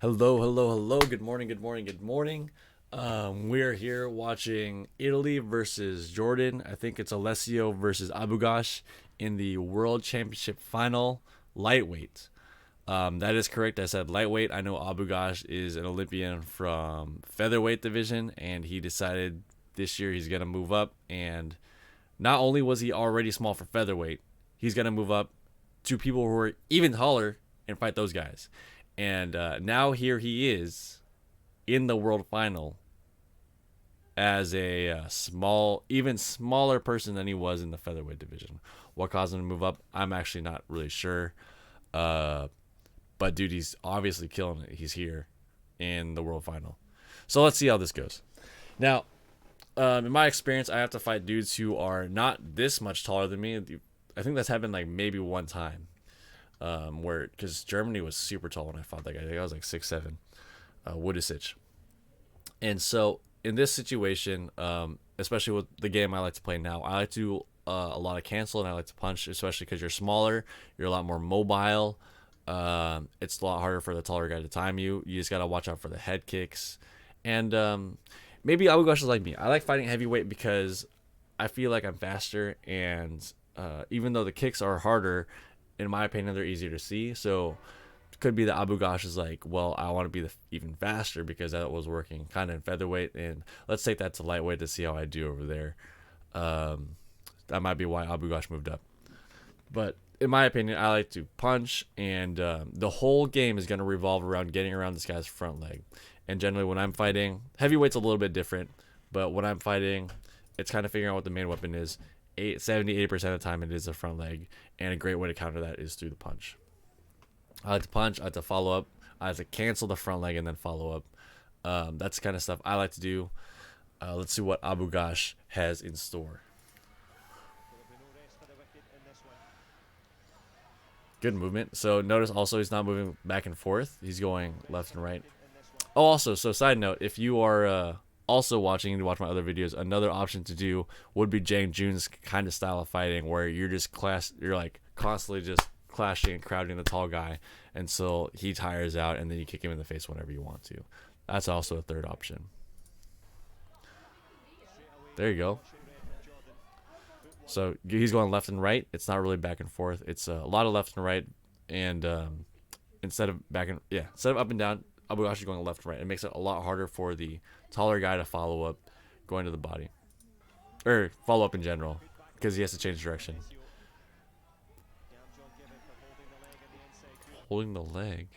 Hello, hello, hello. Good morning, good morning, good morning. We're here watching Italy versus Jordan. I think it's Alessio versus Abugash in the World Championship final, lightweight. That is correct. I said lightweight. I know Abugash is an Olympian from featherweight division, and he decided this year he's gonna move up. And not only was he already small for featherweight, he's gonna move up to people who are even taller and fight those guys. And now here he is in the world final as a even smaller person than he was in the featherweight division. What caused him to move up, I'm actually not really sure. But dude, he's obviously killing it. He's here in the world final. So let's see how this goes. Now, in my experience, I have to fight dudes who are not this much taller than me. I think that's happened like maybe one time. Where because Germany was super tall when I fought that guy. I think I was like 6'7", Woodisich. And so in this situation, especially with the game I like to play now, I like to do a lot of cancel and I like to punch, especially because you're smaller, you're a lot more mobile. It's a lot harder for the taller guy to time you. You just gotta watch out for the head kicks. And maybe Abugash is like me. I like fighting heavyweight because I feel like I'm faster, and even though the kicks are harder, in my opinion, they're easier to see. So it could be that Abugash is like, well, I want to be even faster because that was working kind of in featherweight, and let's take that to lightweight to see how I do over there. That might be why Abugash moved up. But in my opinion, I like to punch, and the whole game is going to revolve around getting around this guy's front leg. And generally, when I'm fighting, heavyweight's a little bit different, but when I'm fighting, it's kind of figuring out what the main weapon is. 70-80% of the time it is the front leg, and a great way to counter that is through the punch. I like to punch, I like to follow up, I like to cancel the front leg and then follow up. That's the kind of stuff I like to do. Let's see what Abugash has in store. Good movement. So notice also he's not moving back and forth, he's going left and right. Oh, also, so side note, if you are also watching to watch my other videos, another option to do would be Jun's kind of style of fighting, where you're you're like constantly just clashing and crowding the tall guy until he tires out, and then you kick him in the face whenever you want to. That's also a third option. There you go. So he's going left and right. It's not really back and forth. It's a lot of left and right, and instead of up and down, Abugash is going left and right. It makes it a lot harder for the taller guy to follow up going to the body, or follow up in general, because he has to change direction. Holding the leg.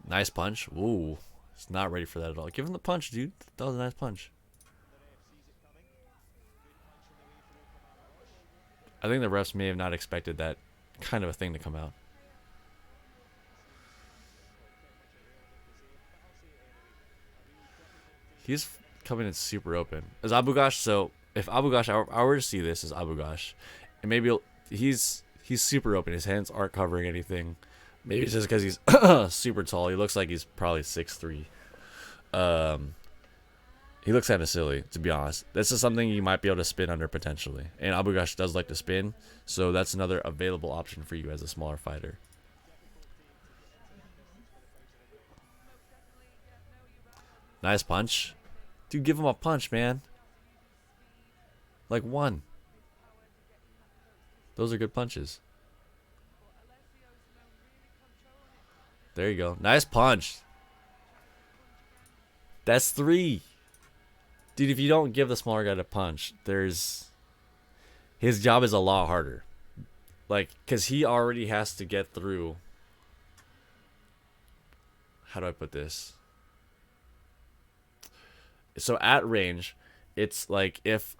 Nice punch. Ooh, he's not ready for that at all. Give him the punch, dude. That was a nice punch. I think the refs may have not expected that kind of a thing to come out. He's coming in super open. As Abugash, so if Abugash, I were to see this as Abugash, and maybe he's super open. His hands aren't covering anything. Maybe it's just because he's super tall. He looks like he's probably 6'3". He looks kind of silly, to be honest. This is something you might be able to spin under potentially. And Abugash does like to spin, so that's another available option for you as a smaller fighter. Nice punch. Dude, give him a punch, man. Like one. Those are good punches. There you go. Nice punch. That's 3. Dude, if you don't give the smaller guy a punch, his job is a lot harder. Like, because he already has to get through. How do I put this? So at range, it's like if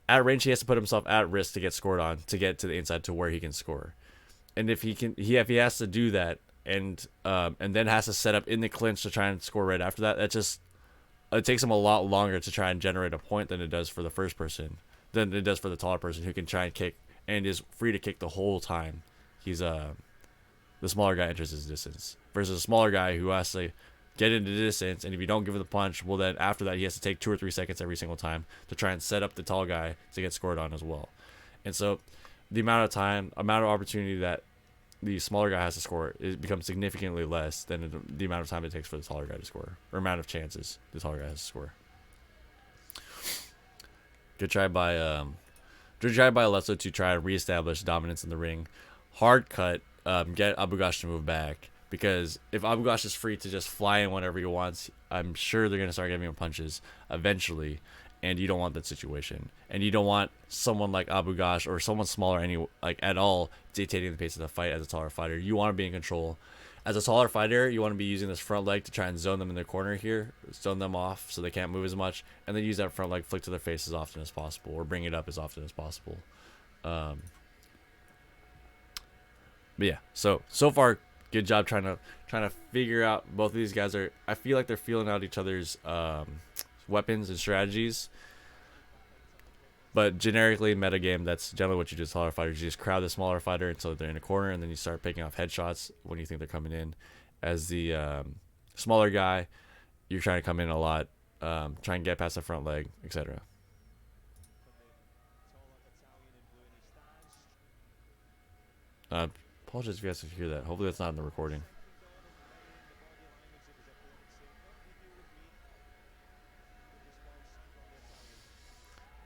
at range he has to put himself at risk to get scored on, to get to the inside to where he can score. And if he has to do that, and then has to set up in the clinch to try and score right after that, it takes him a lot longer to try and generate a point than it does for the first person, than it does for the taller person who can try and kick and is free to kick the whole time. The smaller guy enters his distance versus a smaller guy who has to get into distance, and if you don't give him the punch, well then after that he has to take 2 or 3 seconds every single time to try and set up the tall guy to get scored on as well. And so the amount of opportunity that the smaller guy has to score, it becomes significantly less than the amount of time it takes for the taller guy to score, or amount of chances the taller guy has to score. Good try by Alessio to try to reestablish dominance in the ring. Hard cut, get Abugash to move back, because if Abugash is free to just fly in whenever he wants, I'm sure they're gonna start giving him punches eventually, and you don't want that situation. And you don't want someone like Abugash or someone smaller at all dictating the pace of the fight as a taller fighter. You want to be in control. As a taller fighter, you want to be using this front leg to try and zone them in their corner here, zone them off so they can't move as much, and then use that front leg flick to their face as often as possible, or bring it up as often as possible. But yeah, so far, good job trying to figure out. Both of these guys I feel like they're feeling out each other's weapons and strategies. But generically, metagame, that's generally what you do with taller fighters. You just crowd the smaller fighter until they're in a corner, and then you start picking off headshots when you think they're coming in. As the smaller guy, you're trying to come in a lot, try and get past the front leg, etc. Apologize if you guys can hear that. Hopefully that's not in the recording.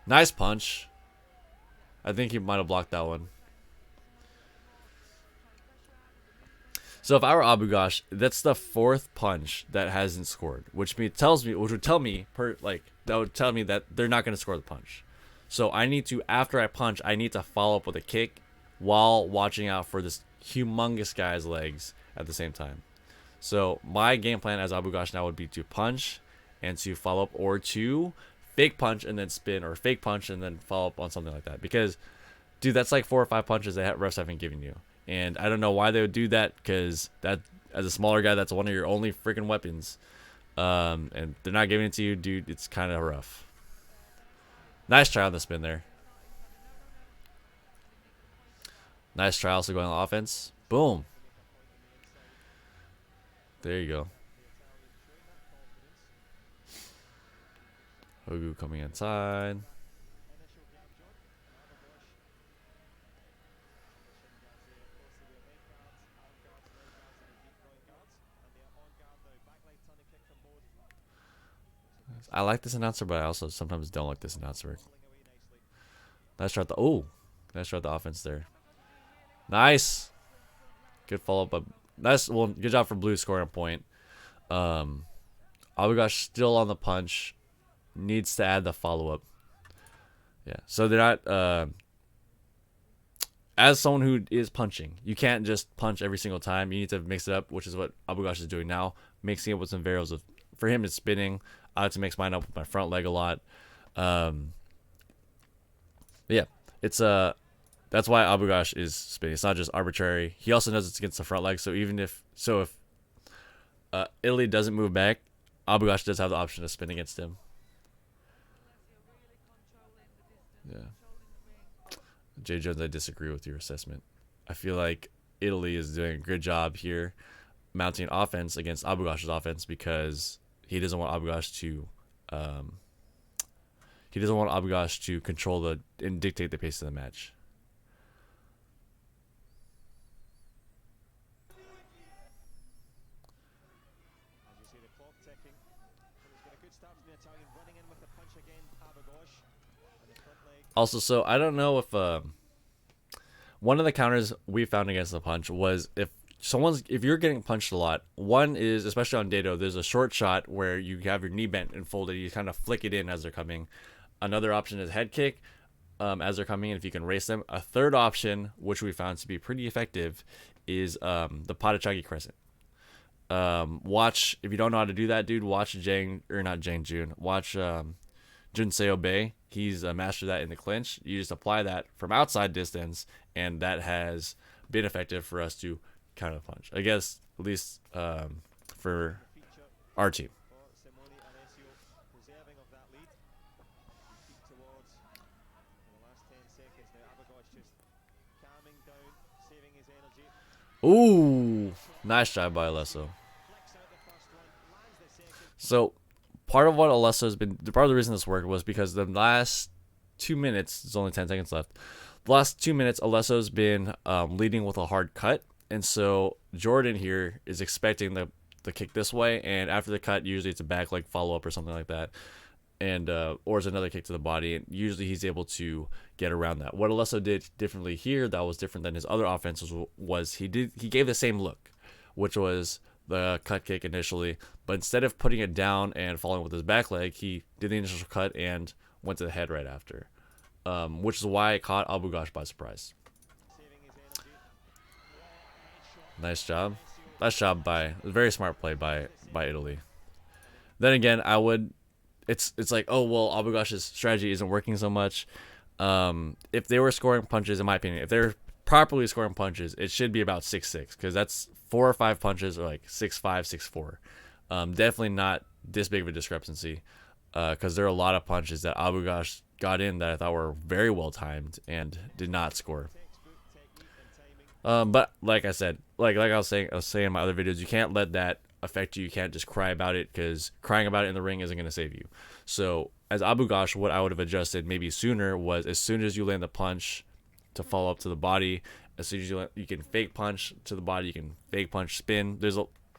Nice punch. I think he might have blocked that one. So if I were Abugash, that's the 4th punch that hasn't scored, which would tell me that they're not going to score the punch. So I need to, after I punch, I need to follow up with a kick while watching out for this humongous guy's legs at the same time. So my game plan as Abugash now would be to punch and to follow up, or to fake punch and then spin, or fake punch and then follow up on something like that. Because, dude, that's like 4 or 5 punches that refs haven't given you. And I don't know why they would do that, because that, as a smaller guy, that's one of your only freaking weapons. And they're not giving it to you, dude. It's kind of rough. Nice try on the spin there. Nice try also going on offense. Boom. There you go. Hogu coming inside. I like this announcer, but I also sometimes don't like this announcer. Nice try at nice try at the offense there. Nice. Good follow up. Nice. Well, good job for Blue scoring a point. Abugash still on the punch. Needs to add the follow up. Yeah. So they're not. As someone who is punching, you can't just punch every single time. You need to mix it up, which is what Abugash is doing now, mixing it with some variables. For him, it's spinning. I like to mix mine up with my front leg a lot. Yeah, it's that's why Abugash is spinning. It's not just arbitrary. He also knows it's against the front leg. So if Italy doesn't move back, Abugash does have the option to spin against him. Yeah. J. Jones, I disagree with your assessment. I feel like Italy is doing a good job here mounting offense against Abugash's offense, because he doesn't want Abugash to control and dictate the pace of the match. Also, so I don't know if one of the counters we found against the punch was if you're getting punched a lot. One is, especially on Dado, there's a short shot where you have your knee bent and folded. You kind of flick it in as they're coming. Another option is head kick as they're coming in, if you can race them. A third option, which we found to be pretty effective, is the Patachagi Crescent. Watch, if you don't know how to do that, dude, watch Jun Seo Bea. He's a master of that in the clinch. You just apply that from outside distance, and that has been effective for us to counter punch. I guess, at least for our team. Ooh, nice job by Alessio. So part of what Alessio's been, part of the reason this worked was because the last 2 minutes, there's only 10 seconds left. The last 2 minutes, Alessio's been leading with a hard cut. And so Jordan here is expecting the kick this way. And after the cut, usually it's a back leg follow up or something like that. And or it's another kick to the body. And usually he's able to get around that. What Alessio did differently here that was different than his other offenses was he gave the same look, which was the cut kick initially, but instead of putting it down and following with his back leg, he did the initial cut and went to the head right after, which is why it caught Abugash by surprise. Nice job. Nice job by, very smart play by Italy. Then again, it's like, oh, well, Abugash's strategy isn't working so much. If they were scoring punches, in my opinion, if they're properly scoring punches, it should be about 6-6, because that's 4 or 5 punches, or like 6-5, 6-4. Definitely not this big of a discrepancy, because there are a lot of punches that Abugash got in that I thought were very well timed and did not score. But like I said, like I was saying in my other videos, you can't let that affect you. You can't just cry about it, because crying about it in the ring isn't going to save you. So as Abugash, what I would have adjusted maybe sooner was, as soon as you land the punch to follow up to the body, as soon as you can fake punch to the body, you can fake punch spin. There's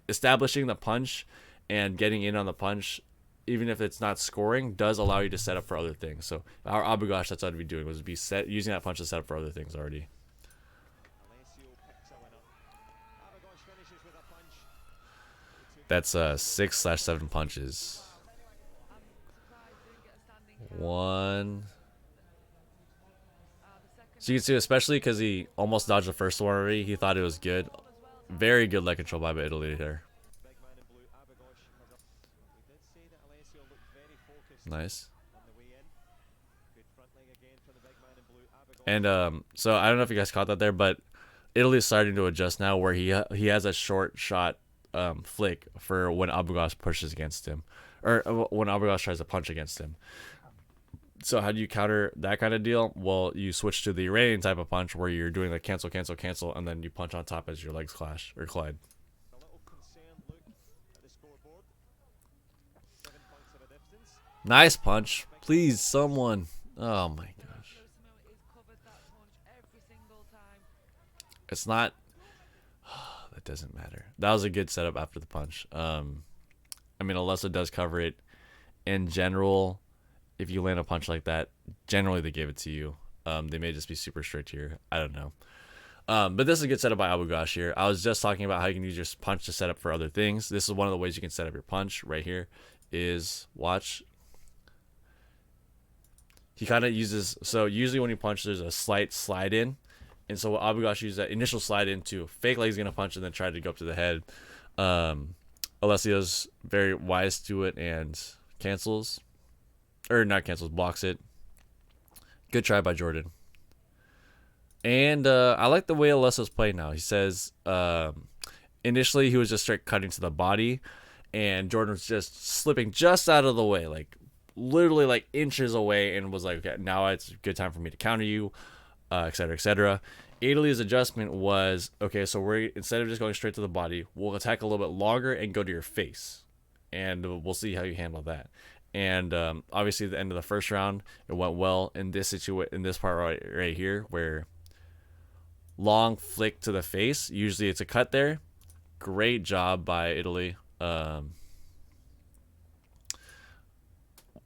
establishing the punch and getting in on the punch, even if it's not scoring, does allow you to set up for other things. So our Abugash, that's what I'd be doing, was using that punch to set up for other things already. That's 6/7 punches. 1. So you can see, especially because he almost dodged the first one already, he thought it was good. Very good leg control by Italy there. Nice. And so I don't know if you guys caught that there, but Italy's starting to adjust now, where he has a short shot flick for when Abugash pushes against him, or when Abugash tries to punch against him. So how do you counter that kind of deal? Well, you switch to the Iranian type of punch, where you're doing the cancel, cancel, cancel, and then you punch on top as your legs clash or collide. Nice punch. Please, someone. Oh my gosh. It's not. That doesn't matter. That was a good setup after the punch. I mean, Alessio does cover it. In general, if you land a punch like that, generally they give it to you. They may just be super strict here. I don't know. But this is a good setup by Abugash here. I was just talking about how you can use your punch to set up for other things. This is one of the ways you can set up your punch right here. Is watch. He kind of uses, so usually when you punch, there's a slight slide in. And so Abugash uses that initial slide in to fake like he's going to punch and then try to go up to the head. Alessio's very wise to it and cancels. Or not cancels, blocks it. Good try by Jordan. And I like the way Alessio's playing now. He says initially he was just straight cutting to the body, and Jordan was just slipping just out of the way, like literally like inches away, and was like, okay, now it's a good time for me to counter you, etc., etc. Italy's adjustment was, okay, so we're, instead of just going straight to the body, we'll attack a little bit longer and go to your face, and we'll see how you handle that. And obviously, at the end of the first round, it went well in this in this part right here, where long flick to the face. Usually, it's a cut there. Great job by Italy.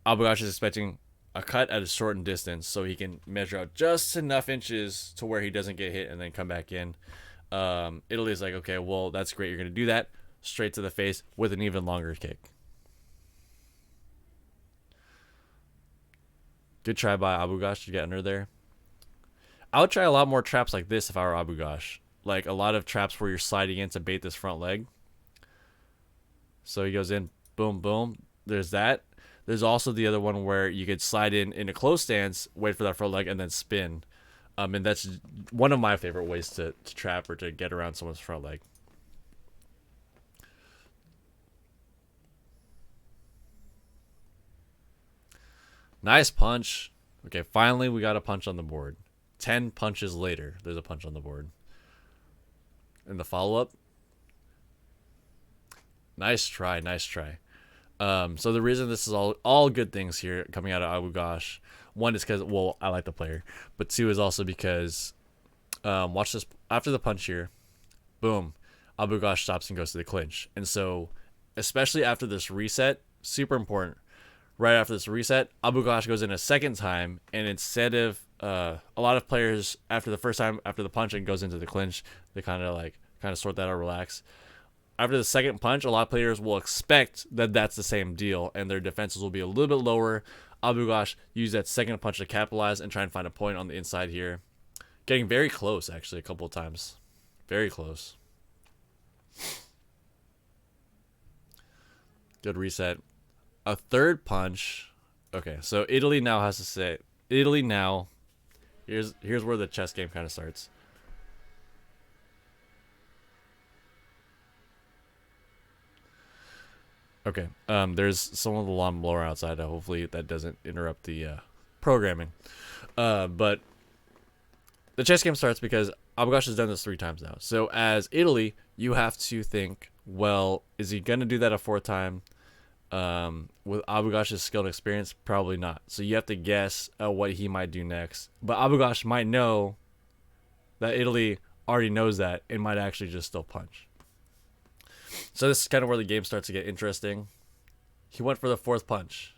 Abugash is expecting a cut at a shortened distance, so he can measure out just enough inches to where he doesn't get hit and then come back in. Italy's like, okay, well, that's great. You're going to do that straight to the face with an even longer kick. Good try by Abugash to get under there. I would try a lot more traps like this if I were Abugash. Like a lot of traps where you're sliding in to bait this front leg. So he goes in, boom, boom. There's that. There's also the other one where you could slide in a close stance, wait for that front leg, and then spin. And that's one of my favorite ways to trap or to get around someone's front leg. Nice punch. Okay, finally we got a punch on the board. 10 punches later, there's a punch on the board. And the follow-up. Nice try, nice try. So the reason this is all good things here coming out of Abugash, one is because, well, I like the player, but two is also because, watch this, after the punch here, boom, Abugash stops and goes to the clinch. And so, especially after this reset, super important, right after this reset, Abugash goes in a second time, and instead of, a lot of players, after the first time, after the punch and goes into the clinch, they kind of sort that out, relax. After the second punch, a lot of players will expect that that's the same deal, and their defenses will be a little bit lower. Abugash used that second punch to capitalize and try and find a point on the inside here. Getting very close, actually, a couple of times. Very close. Good reset. A third punch. Okay, so Italy now has to say... Italy now... Here's where the chess game kind of starts. Okay. There's some of the lawn blower outside. Hopefully that doesn't interrupt the programming. But the chess game starts because Abugash has done this 3 times now. So as Italy, you have to think, well, is he gonna do that a 4th time? With Abugash's skill and experience, probably not. So you have to guess what he might do next. But Abugash might know that Italy already knows that and might actually just still punch. So this is kind of where the game starts to get interesting. He went for the 4th punch.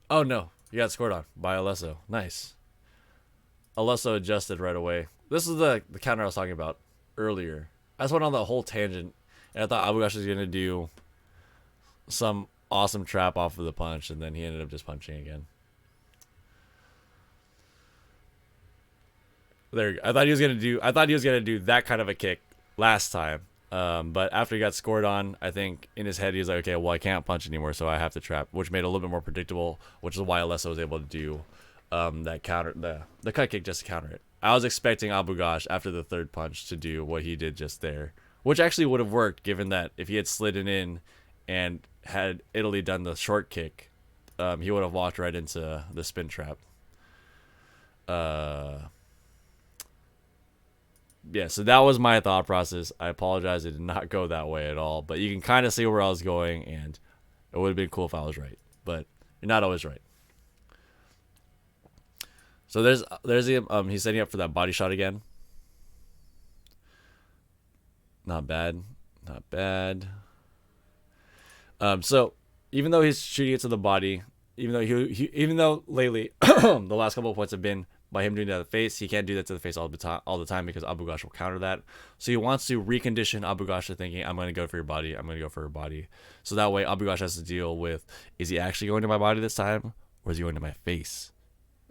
Oh no, he got scored on by Alessio. Nice. Alessio adjusted right away. This is the counter I was talking about earlier. I just went on the whole tangent, and I thought Abugash was going to do some awesome trap off of the punch, and then he ended up just punching again. There you go. I thought he was gonna do that kind of a kick last time. But after he got scored on, I think in his head he was like, okay, well, I can't punch anymore, so I have to trap, which made it a little bit more predictable, which is why Alessio was able to do that counter, the cut kick, just to counter it. I was expecting Abugash after the 3rd punch to do what he did just there, which actually would have worked, given that if he had slid it in and had Italy done the short kick, he would have walked right into the spin trap. Yeah, so that was my thought process. I apologize, it did not go that way at all, but you can kind of see where I was going, and it would have been cool if I was right, but you're not always right. So there's he's setting up for that body shot again. Not bad. So even though he's shooting it to the body, even though lately the last couple of points have been by him doing that to the face, he can't do that to the face all the time because Abugash will counter that. So he wants to recondition Abugash to thinking, I'm going to go for your body. I'm going to go for her body. So that way Abugash has to deal with, is he actually going to my body this time, or is he going to my face?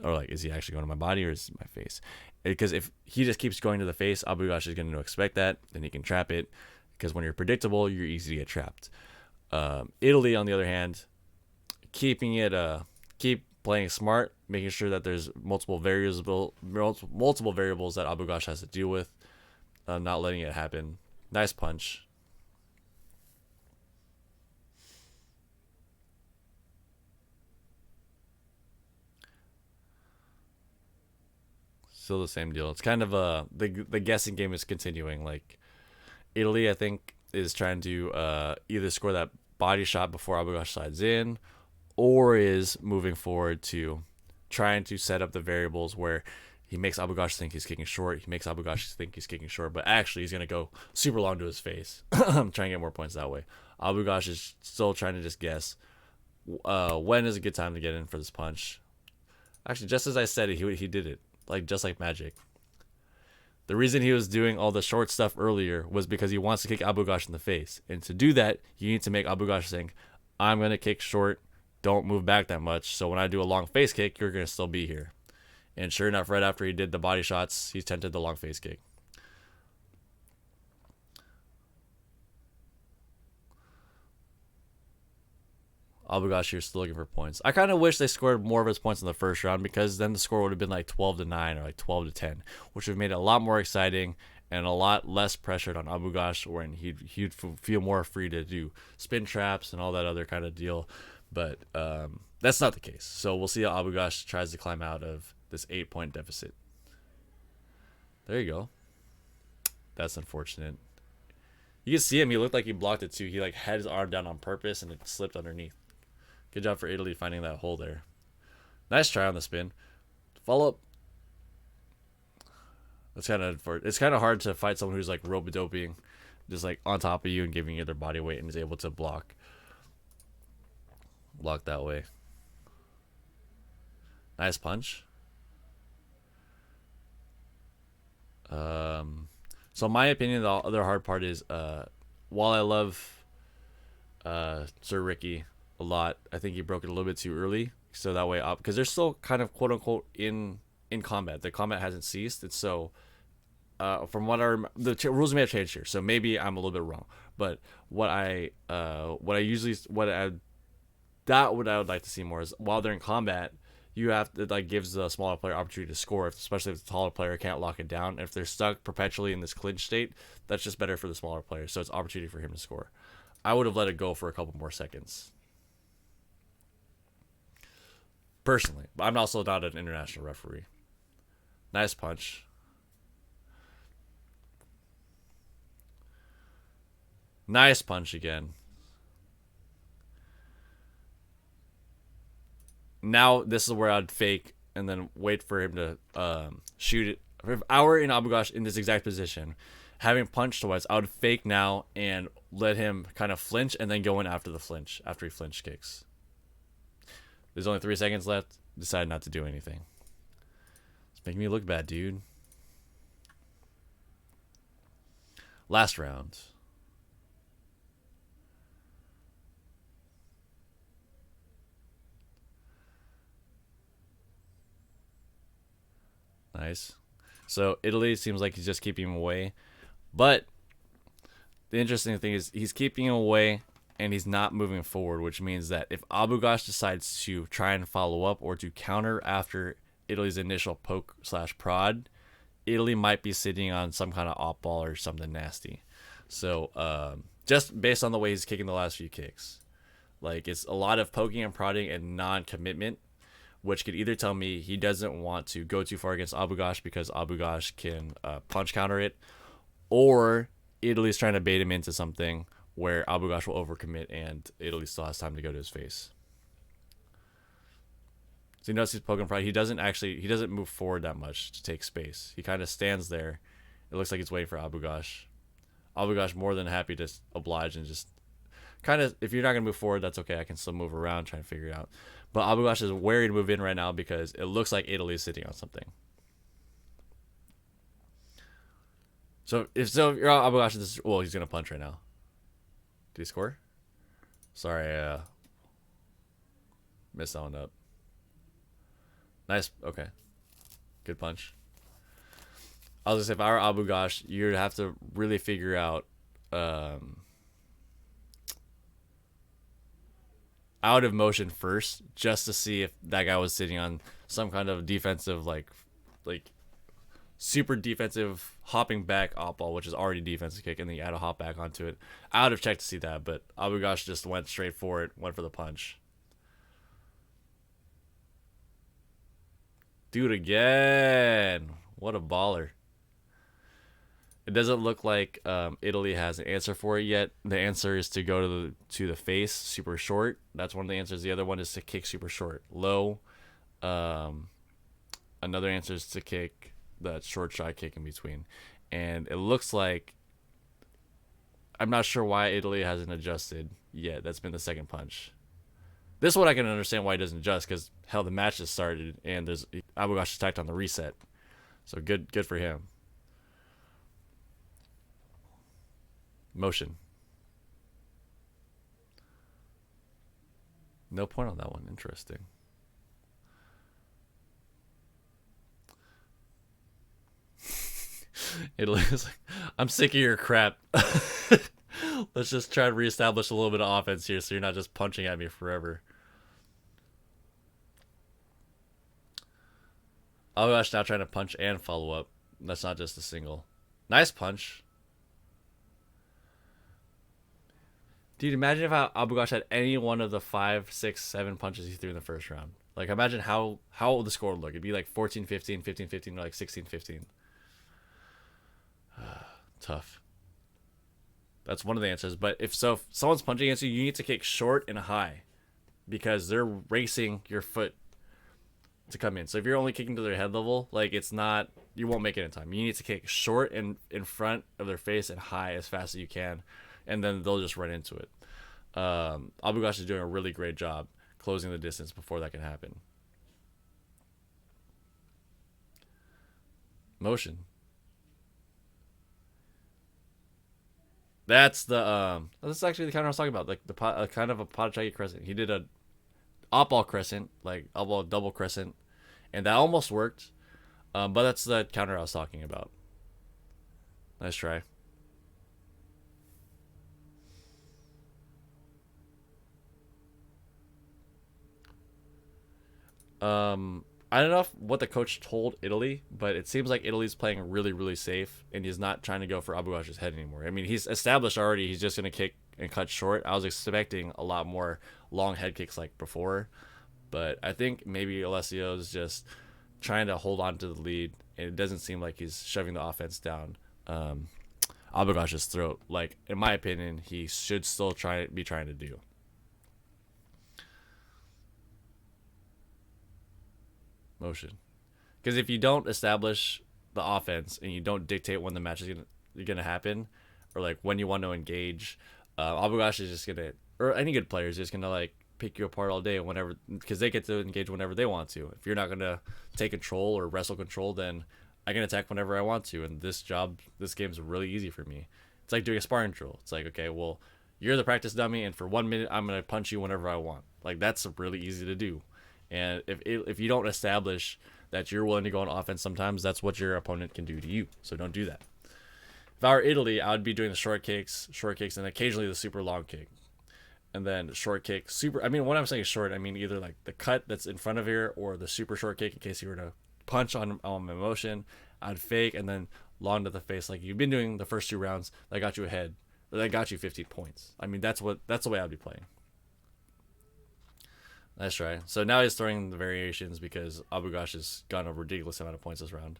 Or like, is he actually going to my body, or is it my face? Because if he just keeps going to the face, Abugash is going to expect that. Then he can trap it. Because when you're predictable, you're easy to get trapped. Italy, on the other hand, keep playing smart, making sure that there's multiple variables that Abugash has to deal with, not letting it happen. Nice punch. Still the same deal. It's kind of the guessing game is continuing. Like Italy, I think, is trying to either score that body shot before Abugash slides in, or is moving forward to trying to set up the variables where he makes Abugash think he's kicking short. He makes Abugash think he's kicking short, but actually he's going to go super long to his face. Trying to get more points that way. Abugash is still trying to just guess when is a good time to get in for this punch. Actually, just as I said it, he did it. Like, just like magic. The reason he was doing all the short stuff earlier was because he wants to kick Abugash in the face. And to do that, you need to make Abugash think, I'm going to kick short. Don't move back that much. So when I do a long face kick, you're going to still be here. And sure enough, right after he did the body shots, he tented the long face kick. Abugash here still looking for points. I kind of wish they scored more of his points in the first round, because then the score would have been like 12-9 or like 12-10, which would have made it a lot more exciting and a lot less pressured on Abugash, when he'd feel more free to do spin traps and all that other kind of deal. But that's not the case. So we'll see how Abugash tries to climb out of this 8-point deficit. There you go. That's unfortunate. You can see him. He looked like he blocked it too. He like had his arm down on purpose and it slipped underneath. Good job for Italy finding that hole there. Nice try on the spin. Follow up. It's kind of hard to fight someone who's like rope doping, just like on top of you and giving you their body weight and is able to block that way. Nice punch. So in my opinion, the other hard part is while I love Sir Ricky a lot, I think he broke it a little bit too early. So that way up, because they're still kind of quote unquote in combat. The combat hasn't ceased. It's so from what I remember, the rules may have changed here. So maybe I'm a little bit wrong. But what I would like to see more is while they're in combat, you have to like gives the smaller player opportunity to score, especially if the taller player can't lock it down. If they're stuck perpetually in this clinch state, that's just better for the smaller player. So it's opportunity for him to score. I would have let it go for a couple more seconds. Personally, but I'm also not an international referee. Nice punch. Nice punch again. Now this is where I'd fake and then wait for him to shoot it. If I were in Abugash in this exact position, having punched twice, I would fake now and let him kind of flinch and then go in after the flinch, after he flinch kicks. There's only 3 seconds left. Decided not to do anything. It's making me look bad, dude. Last round. Nice. So Italy seems like he's just keeping him away. But the interesting thing is he's keeping him away and he's not moving forward, which means that if Abugash decides to try and follow up or to counter after Italy's initial poke/prod, Italy might be sitting on some kind of op ball or something nasty. So just based on the way he's kicking the last few kicks, like it's a lot of poking and prodding and non-commitment, which could either tell me he doesn't want to go too far against Abugash because Abugash can punch counter it, or Italy's trying to bait him into something where Abugash will overcommit and Italy still has time to go to his face. So he knows he's poking pride. He doesn't move forward that much to take space. He kind of stands there. It looks like he's waiting for Abugash. Abugash more than happy to oblige and just kind of, if you're not going to move forward, that's okay. I can still move around, try and figure it out. But Abugash is wary to move in right now because it looks like Italy is sitting on something. So if you're Abugash, he's going to punch right now. Did he score? Sorry, missed that one up. Nice. Okay. Good punch. I was gonna say, if I were Abugash, you'd have to really figure out out of motion first, just to see if that guy was sitting on some kind of defensive, like super defensive hopping back op ball, which is already defensive kick, and then you add a hop back onto it. I would have checked to see that, but Abugash just went straight for it, went for the punch. Do it again. What a baller. It doesn't look like Italy has an answer for it yet. The answer is to go to the face, super short. That's one of the answers. The other one is to kick super short, low. Another answer is to kick that short shot kick in between. And it looks like, I'm not sure why Italy hasn't adjusted yet. That's been the second punch. This one I can understand why he doesn't adjust, because hell, the match just started and there's Abugash is tacked on the reset. So good for him. Motion. No point on that one. Interesting. Italy's like, I'm sick of your crap. Let's just try to reestablish a little bit of offense here so you're not just punching at me forever. Abugash now trying to punch and follow up. That's not just a single. Nice punch. Dude, imagine if Abugash had any one of the 5, 6, 7 punches he threw in the first round. Like, imagine how the score would look. It'd be like 14-15, 15-15, or like 16-15. Tough. That's one of the answers. But if someone's punching against you, you need to kick short and high because they're racing your foot to come in. So if you're only kicking to their head level, like it's not, you won't make it in time. You need to kick short and in front of their face and high as fast as you can, and then they'll just run into it. Abugash is doing a really great job closing the distance before that can happen. Motion. That's actually the counter I was talking about, like the kind of a Patachaki crescent. He did a op-ball crescent, like op-ball double crescent, and that almost worked. But that's the counter I was talking about. Nice try. I don't know what the coach told Italy, but it seems like Italy's playing really, really safe, and he's not trying to go for Abugash's head anymore. I mean, he's established already. He's just going to kick and cut short. I was expecting a lot more long head kicks like before, but I think maybe Alessio's just trying to hold on to the lead, and it doesn't seem like he's shoving the offense down Abugash's throat, like, in my opinion, he should still be trying to do. Motion. Because if you don't establish the offense and you don't dictate when the match is gonna happen, or like when you want to engage, Abugash is just gonna, or any good player is just gonna like pick you apart all day whenever, because they get to engage whenever they want to. If you're not gonna take control or wrestle control, then I can attack whenever I want to. And this game's really easy for me. It's like doing a sparring drill. It's like, okay, well, you're the practice dummy, and for 1 minute I'm gonna punch you whenever I want. Like, that's really easy to do. And if you don't establish that you're willing to go on offense, sometimes that's what your opponent can do to you. So don't do that. If I were Italy, I would be doing the short kicks, and occasionally the super long kick. And then short kick, super. I mean, when I'm saying short, I mean either like the cut that's in front of here or the super short kick in case you were to punch on my motion. I'd fake and then long to the face like you've been doing the first 2 rounds. That got you ahead. Or that got you 15 points. I mean, that's the way I'd be playing. Nice try. So now he's throwing the variations because Abugash has gotten a ridiculous amount of points this round.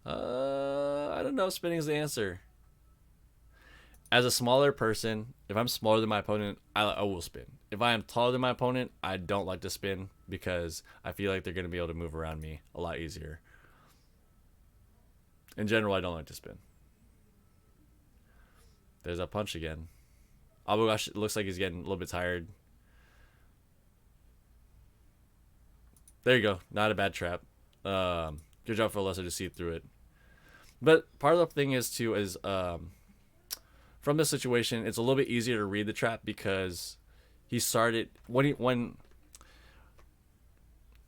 I don't know if spinning is the answer. As a smaller person, if I'm smaller than my opponent, I will spin. If I am taller than my opponent, I don't like to spin because I feel like they're going to be able to move around me a lot easier. In general, I don't like to spin. There's a punch again. Abugash looks like he's getting a little bit tired. There you go. Not a bad trap. Good job for Alessio to see through it. But part of the thing is from this situation, it's a little bit easier to read the trap because he started when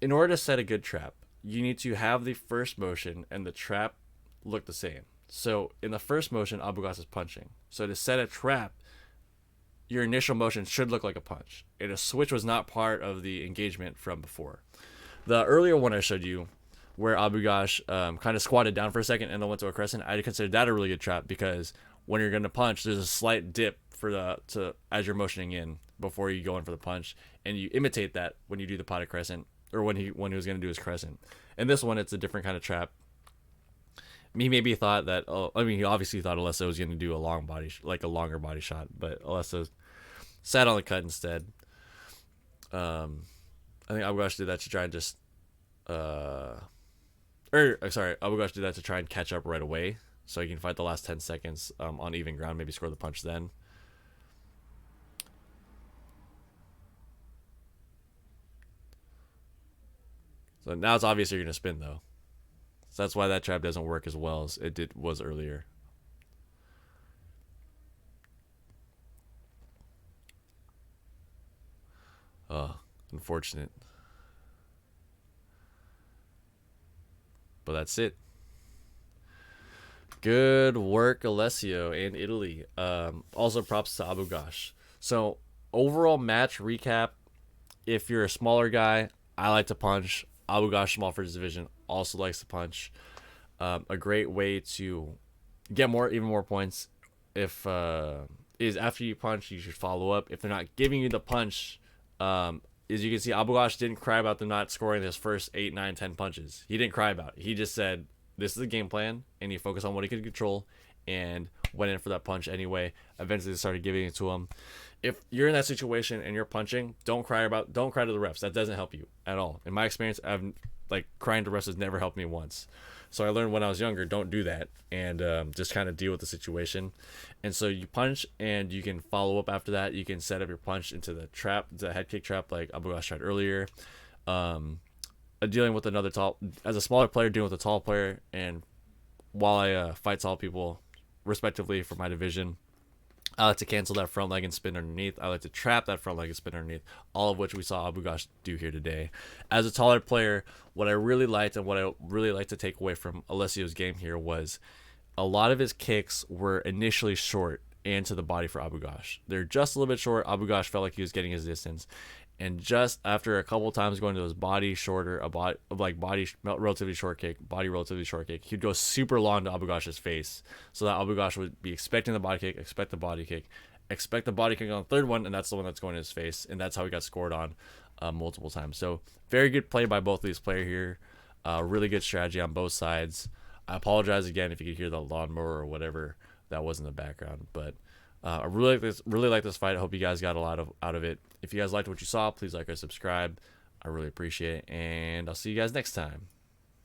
in order to set a good trap, you need to have the first motion and the trap look the same. So in the first motion, Abugash is punching. So to set a trap, your initial motion should look like a punch. And a switch was not part of the engagement from before. The earlier one I showed you, where Abugash kind of squatted down for a second and then went to a crescent, I consider that a really good trap because when you're going to punch, there's a slight dip as you're motioning in before you go in for the punch, and you imitate that when you do the potted crescent or when he was going to do his crescent. And this one, it's a different kind of trap. He maybe thought that. He obviously thought Alessio was going to do a long body, like a longer body shot, but Alessio sat on the cut instead. I think Abugash did that to try and just, Abugash did that to try and catch up right away, so he can fight the last 10 seconds on even ground, maybe score the punch then. So now it's obvious you're gonna spin though, so that's why that trap doesn't work as well as it was earlier. Unfortunate. But that's it. Good work, Alessio and Italy. Also props to Abugash. So overall match recap, if you're a smaller guy, I like to punch. Abugash, small for his division, also likes to punch. A great way to get even more points is after you punch, you should follow up. If they're not giving you the punch, as you can see, Abugash didn't cry about them not scoring his first 8, 9, 10 punches. He didn't cry about it. He just said, this is the game plan, and he focused on what he could control, and went in for that punch anyway. Eventually, they started giving it to him. If you're in that situation and you're punching, don't cry to the refs. That doesn't help you at all. In my experience, crying to refs has never helped me once. So I learned when I was younger, don't do that, and just kind of deal with the situation. And so you punch, and you can follow up after that. You can set up your punch into the trap, the head kick trap, like Abugash tried earlier. Dealing with as a smaller player, dealing with a tall player, and while I fight tall people, respectively, for my division, I like to cancel that front leg and spin underneath. I like to trap that front leg and spin underneath, all of which we saw Abugash do here today. As a taller player, what I really liked and what I really like to take away from Alessio's game here was a lot of his kicks were initially short and to the body for Abugash. They're just a little bit short. Abugash felt like he was getting his distance. And just after a couple times going to his body shorter, body relatively short kick, he'd go super long to Abugash's face, so that Abugash would be expecting the body kick, expect the body kick on the third one, and that's the one that's going to his face, and that's how he got scored on multiple times. So very good play by both of these players here. Really good strategy on both sides. I apologize again if you could hear the lawnmower or whatever that was in the background, but I really like this fight. I hope you guys got a lot out of it. If you guys liked what you saw, please like or subscribe. I really appreciate it, and I'll see you guys next time.